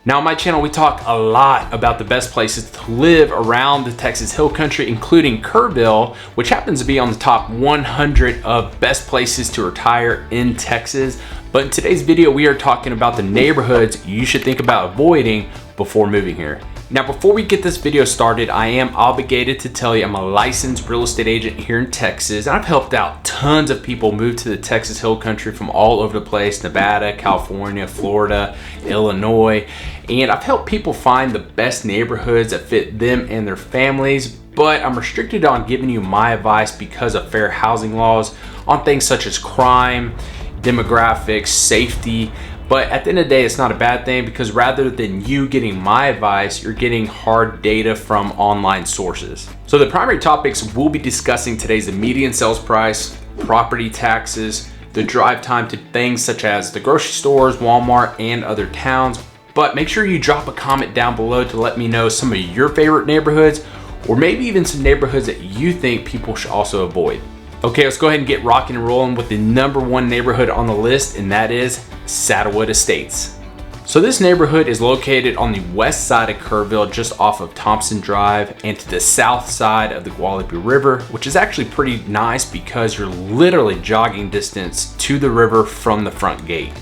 Now on my channel, we talk a lot about the best places to live around the Texas Hill Country, including Kerrville, which happens to be on the top 100 of best places to retire in Texas. But in today's video, we are talking about the neighborhoods you should think about avoiding before moving here. Now, before we get this video started, I am obligated to tell you I'm a licensed real estate agent here in Texas. I've helped out tons of people move to the Texas Hill Country from all over the place, Nevada, California, Florida, Illinois, and I've helped people find the best neighborhoods that fit them and their families, but I'm restricted on giving you my advice because of fair housing laws on things such as crime, demographics, safety. But at the end of the day, it's not a bad thing because rather than you getting my advice, you're getting hard data from online sources. So the primary topics we'll be discussing today is the median sales price, property taxes, the drive time to things such as the grocery stores, Walmart, and other towns. But make sure you drop a comment down below to let me know some of your favorite neighborhoods, or maybe even some neighborhoods that you think people should also avoid. Okay, let's go ahead and get rocking and rolling with the #1 neighborhood on the list, and that is Saddlewood Estates. So this neighborhood is located on the west side of Kerrville, just off of Thompson Drive, and to the south side of the Guadalupe River, which is actually pretty nice because you're literally jogging distance to the river from the front gate.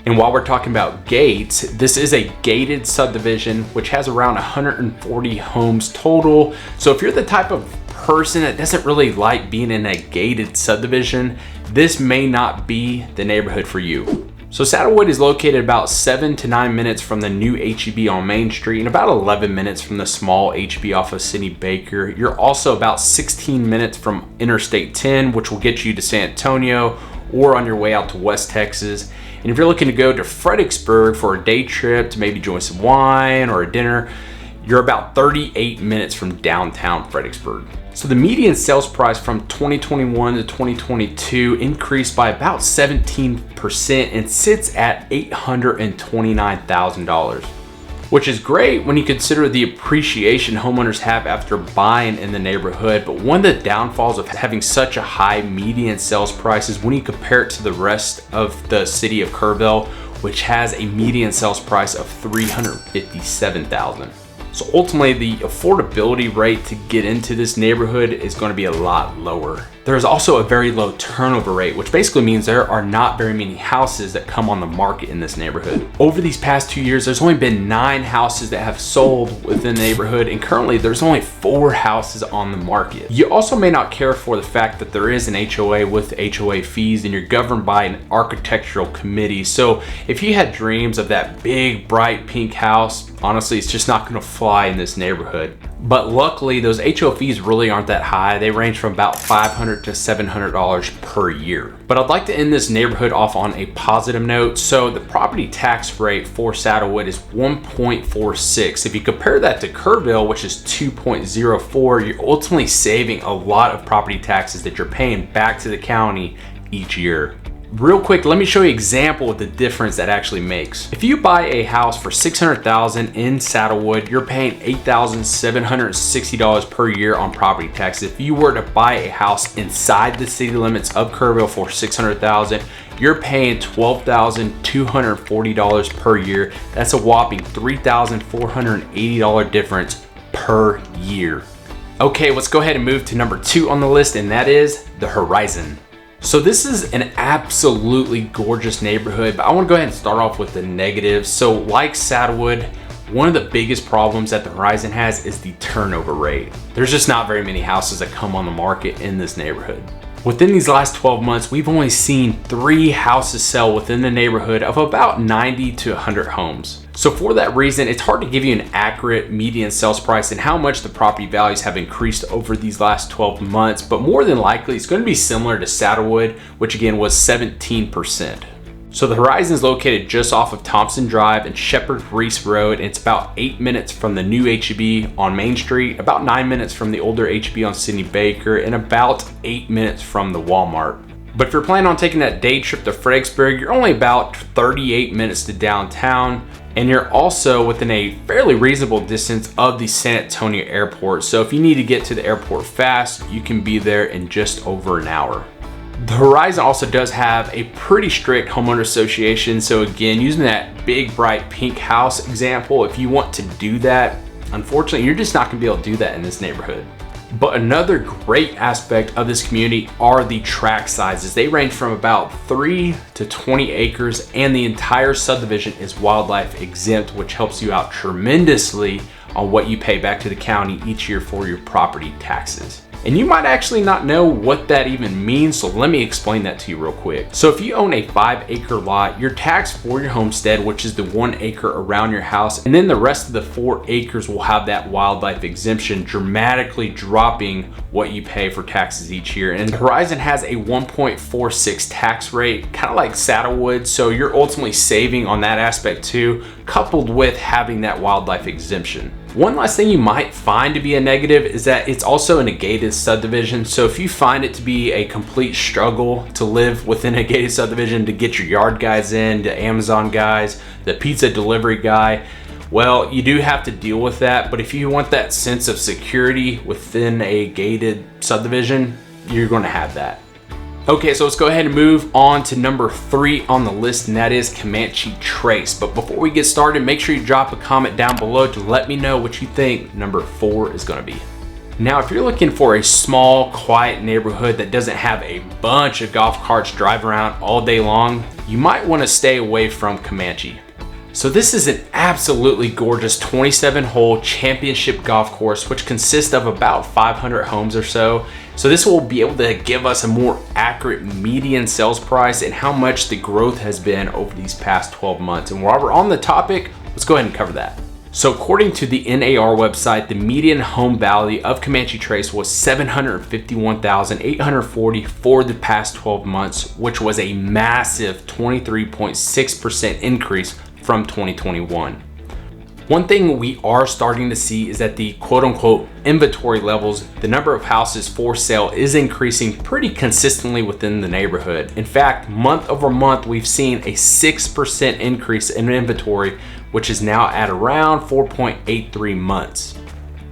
And while we're talking about gates, this is a gated subdivision which has around 140 homes total. So if you're the type of person that doesn't really like being in a gated subdivision, this may not be the neighborhood for you. So Saddlewood is located about 7 to 9 minutes from the new HEB on Main Street and about 11 minutes from the small HEB off of Sidney Baker. You're also about 16 minutes from Interstate 10, which will get you to San Antonio or on your way out to West Texas. And if you're looking to go to Fredericksburg for a day trip to maybe enjoy some wine or a dinner, you're about 38 minutes from downtown Fredericksburg. So the median sales price from 2021 to 2022 increased by about 17% and sits at $829,000, which is great when you consider the appreciation homeowners have after buying in the neighborhood. But one of the downfalls of having such a high median sales price is when you compare it to the rest of the city of Kerrville, which has a median sales price of $357,000. So ultimately, the affordability rate to get into this neighborhood is going to be a lot lower. There's also a very low turnover rate, which basically means there are not very many houses that come on the market in this neighborhood. Over these past 2 years, there's only been 9 houses that have sold within the neighborhood, and currently there's only 4 houses on the market. You also may not care for the fact that there is an HOA with HOA fees, and you're governed by an architectural committee. So if you had dreams of that big, bright pink house, honestly, it's just not going to fly in this neighborhood. But luckily, those HOA fees really aren't that high. They range from about $500 to $700 per year. But I'd like to end this neighborhood off on a positive note. So the property tax rate for Saddlewood is 1.46. If you compare that to Kerrville, which is 2.04, you're ultimately saving a lot of property taxes that you're paying back to the county each year. Real quick, let me show you an example of the difference that actually makes. If you buy a house for $600,000 in Saddlewood, you're paying $8,760 per year on property taxes. If you were to buy a house inside the city limits of Kerrville for $600,000, you're paying $12,240 per year. That's a whopping $3,480 difference per year. Okay, let's go ahead and move to #2 on the list, and that is the Horizon. So this is an absolutely gorgeous neighborhood, but I want to go ahead and start off with the negatives. So like Saddlewood, one of the biggest problems that the Horizon has is the turnover rate. There's just not very many houses that come on the market in this neighborhood. Within these last 12 months, we've only seen 3 houses sell within the neighborhood of about 90 to 100 homes. So for that reason, it's hard to give you an accurate median sales price and how much the property values have increased over these last 12 months, but more than likely it's going to be similar to Saddlewood, which again was 17%. So the Horizon is located just off of Thompson Drive and Shepherd Reese Road, and it's about 8 minutes from the new HEB on Main Street, about 9 minutes from the older HEB on Sidney Baker, and about 8 minutes from the Walmart. But if you're planning on taking that day trip to Fredericksburg, you're only about 38 minutes to downtown, and you're also within a fairly reasonable distance of the San Antonio airport. So if you need to get to the airport fast, you can be there in just over an hour. The Horizon also does have a pretty strict homeowner association. So again, using that big bright pink house example, if you want to do that, unfortunately, you're just not gonna be able to do that in this neighborhood. But another great aspect of this community are the tract sizes. They range from about 3 to 20 acres, and the entire subdivision is wildlife exempt, which helps you out tremendously on what you pay back to the county each year for your property taxes. And you might actually not know what that even means, so let me explain that to you real quick. So if you own a 5-acre lot, you're taxed for your homestead, which is the 1 acre around your house, and then the rest of the 4 acres will have that wildlife exemption, dramatically dropping what you pay for taxes each year. And Horizon has a 1.46 tax rate, kind of like Saddlewood, so you're ultimately saving on that aspect too, coupled with having that wildlife exemption. One last thing you might find to be a negative is that it's also in a gated subdivision. So if you find it to be a complete struggle to live within a gated subdivision, to get your yard guys in, the Amazon guys, the pizza delivery guy, well, you do have to deal with that. But if you want that sense of security within a gated subdivision, you're going to have that. Okay, so let's go ahead and move on to number 3 on the list, and that is Comanche Trace. But before we get started, make sure you drop a comment down below to let me know what you think number 4 is gonna be. Now, if you're looking for a small, quiet neighborhood that doesn't have a bunch of golf carts drive around all day long, you might wanna stay away from Comanche. So this is an absolutely gorgeous 27-hole championship golf course, which consists of about 500 homes or so. So this will be able to give us a more accurate median sales price and how much the growth has been over these past 12 months. And while we're on the topic, let's go ahead and cover that. So according to the NAR website, the median home value of Comanche Trace was $751,840 for the past 12 months, which was a massive 23.6% increase from 2021. One thing we are starting to see is that the quote unquote inventory levels, the number of houses for sale, is increasing pretty consistently within the neighborhood. In fact, month over month, we've seen a 6% increase in inventory, which is now at around 4.83 months.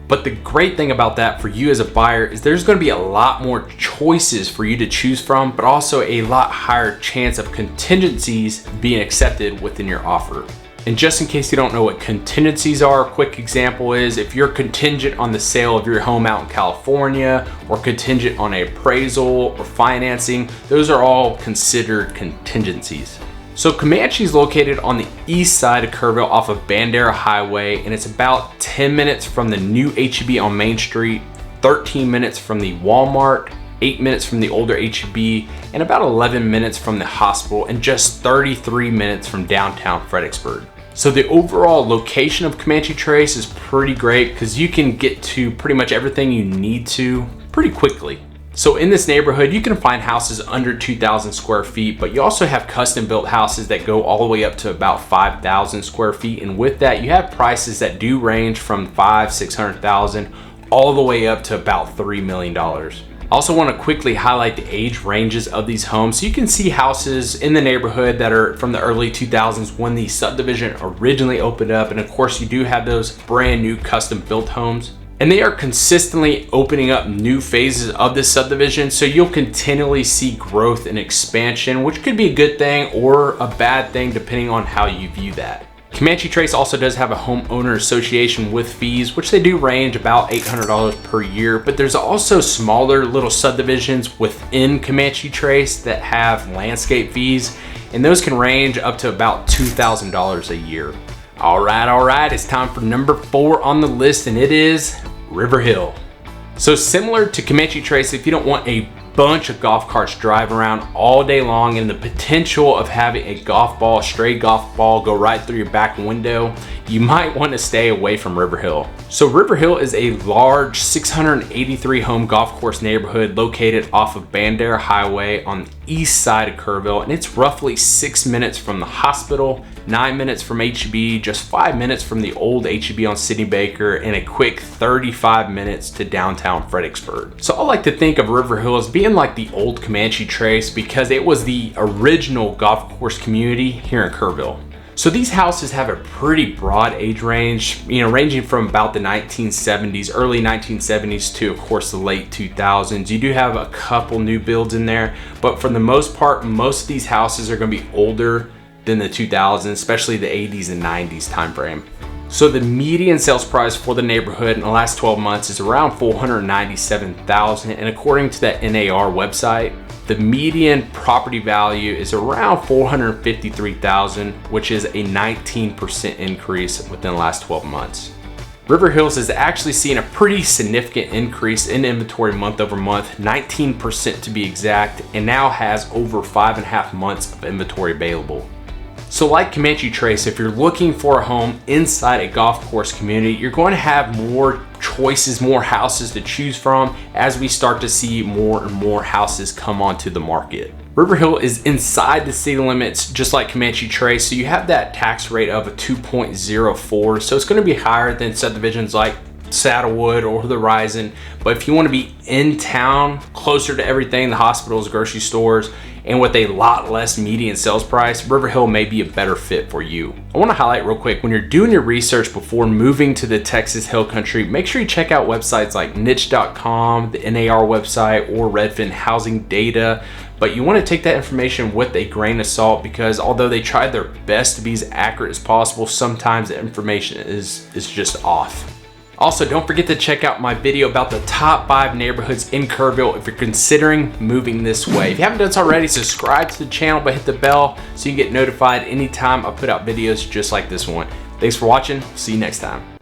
But the great thing about that for you as a buyer is there's going to be a lot more choices for you to choose from, but also a lot higher chance of contingencies being accepted within your offer. And just in case you don't know what contingencies are, a quick example is if you're contingent on the sale of your home out in California, or contingent on an appraisal or financing, those are all considered contingencies. So Comanche is located on the east side of Kerrville off of Bandera Highway, and it's about 10 minutes from the new H-E-B on Main Street, 13 minutes from the Walmart, 8 minutes from the older H-E-B, and about 11 minutes from the hospital, and just 33 minutes from downtown Fredericksburg. So the overall location of Comanche Trace is pretty great because you can get to pretty much everything you need to pretty quickly. So in this neighborhood, you can find houses under 2,000 square feet, but you also have custom built houses that go all the way up to about 5,000 square feet. And with that, you have prices that do range from $500,000-$600,000 all the way up to about $3 million. I also want to quickly highlight the age ranges of these homes. So you can see houses in the neighborhood that are from the early 2000s when the subdivision originally opened up. And of course, you do have those brand new custom built homes. And they are consistently opening up new phases of this subdivision. So you'll continually see growth and expansion, which could be a good thing or a bad thing depending on how you view that. Comanche Trace also does have a homeowner association with fees, which they do range about $800 per year, but there's also smaller little subdivisions within Comanche Trace that have landscape fees, and those can range up to about $2,000 a year. All right, it's time for number 4 on the list, and it is River Hill. So similar to Comanche Trace, if you don't want a bunch of golf carts drive around all day long and the potential of having a stray golf ball go right through your back window, you might want to stay away from River Hill. So River Hill is a large 683 home golf course neighborhood located off of Bandera Highway on the east side of Kerrville, and it's roughly 6 minutes from the hospital, 9 minutes from H-E-B, just 5 minutes from the old H-E-B on Sidney Baker, and a quick 35 minutes to downtown Fredericksburg. So I like to think of River Hill as being like the old Comanche Trace because it was the original golf course community here in Kerrville. So these houses have a pretty broad age range, ranging from about the 1970s, early 1970s to, of course, the late 2000s. You do have a couple new builds in there, but for the most part, most of these houses are going to be older than the 2000s, especially the 80s and 90s time frame. So the median sales price for the neighborhood in the last 12 months is around $497,000, and according to that NAR website, the median property value is around $453,000, which is a 19% increase within the last 12 months. River Hills has actually seen a pretty significant increase in inventory month over month, 19% to be exact, and now has over 5.5 months of inventory available. So like Comanche Trace, if you're looking for a home inside a golf course community, you're going to have more choices, more houses to choose from as we start to see more and more houses come onto the market. River Hill is inside the city limits, just like Comanche Trace, so you have that tax rate of a 2.04, so it's going to be higher than subdivisions like Saddlewood or the Horizon. But if you want to be in town, closer to everything, the hospitals, grocery stores, and with a lot less median sales price, River Hill may be a better fit for you. I want to highlight real quick, when you're doing your research before moving to the Texas Hill Country, make sure you check out websites like niche.com, the NAR website, or Redfin Housing Data. But you want to take that information with a grain of salt, because although they try their best to be as accurate as possible, sometimes the information is just off. Also, don't forget to check out my video about the top 5 neighborhoods in Kerrville if you're considering moving this way. If you haven't done so already, subscribe to the channel, but hit the bell so you can get notified anytime I put out videos just like this one. Thanks for watching. See you next time.